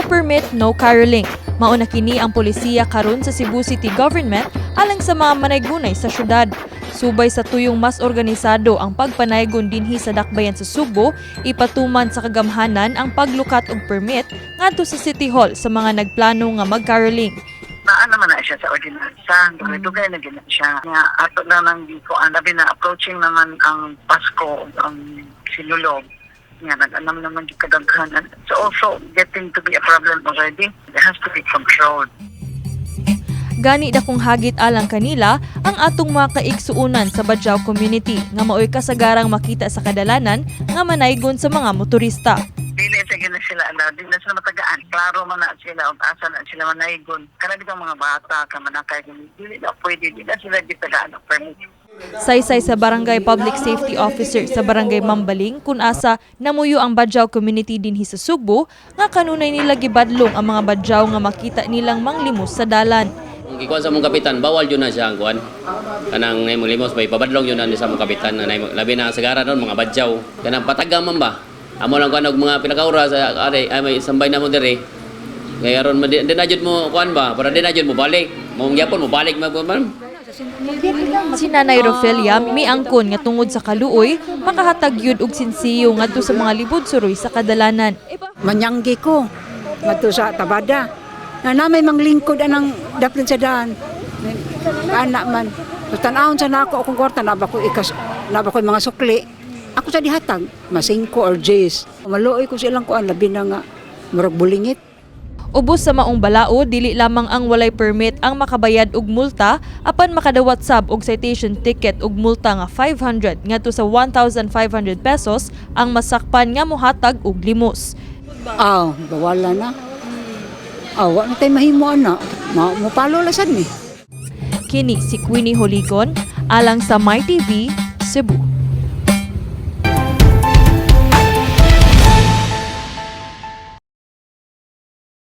permit, no caroling. Mao na kini ang polisiya karon sa Cebu City Government alang sa mga manaygunay sa syudad. Subay sa tuyong mas organisado ang pagpanaygon dinhi sa dakbayan sa Subo, ipatuman sa kagamhanan ang paglukat og permit ngadto sa City Hall sa mga nagplano nga mag-caroling. Naan naman na siya sa ordinansa. Dugay na gina siya. Nga ato na nang di ko labi na approaching naman ang Pasko, ang sinulog. Nga nag-anam naman yung kadaghanan. So also getting to be a problem already. It has to be controlled. Gani dakong hagit alang kanila ang atong mga kaigsuunan sa Badjao community nga maoy kasagarang makita sa kadalanan nga manaygon sa mga motorista. Dili sa gina sila dili na sila matagaan. Klaro man na sila ug asa na sila manaygon. Kana bitang mga bata ka manakay dili na pwede dili na sila gitagaan og permit. Saysay sa Barangay Public Safety Officer sa Barangay Mambaling kung asa namuyo ang Badjao community dinhi sa Subo nga kanunay nila gibadlong ang mga Badjao nga makita nilang manglimos sa dalan. Kung ikuan sa mong kapitan, bawal yun na siya ang kuan. Kanang naimong limos, may pabadlong yun na sa mong kapitan. Labi na ang sagara doon, mga Badjao. Kanang patagaman ba? Amo lang kuan og mga pinakaura sa ay may sambay na mo dire. Kaya ron dinajud mo kuan ba? Para dinajud mo balik. Mong gyapon mo balik ma'am. Si Nanay Rofelia miangkon nga tungod sa kaluoy makahatag yun og sinsiyo ngadto sa mga libod suroy sa kadalanan. Manyanggi ko ngadto sa Tabada. Na may manglingkod anang daplin sa daan. Anak man. So tan-awon sa nako akong kwarta na ba ko mga sukli. Ako sa dihatag, masingko or J's. Maluoy ko silang kuan labi na nga murag bulingit. Ubos sa maong balao, dili lamang ang walay permit ang makabayad og multa apan makadawat sab og citation ticket og multa nga 500 ngadto sa 1,500 pesos ang masakpan nga mohatag og limos. Bawala na. Wa na tay mahimo ana. Mopalo lasad ni. Kini si Queenie Holigon alang sa MyTV Cebu.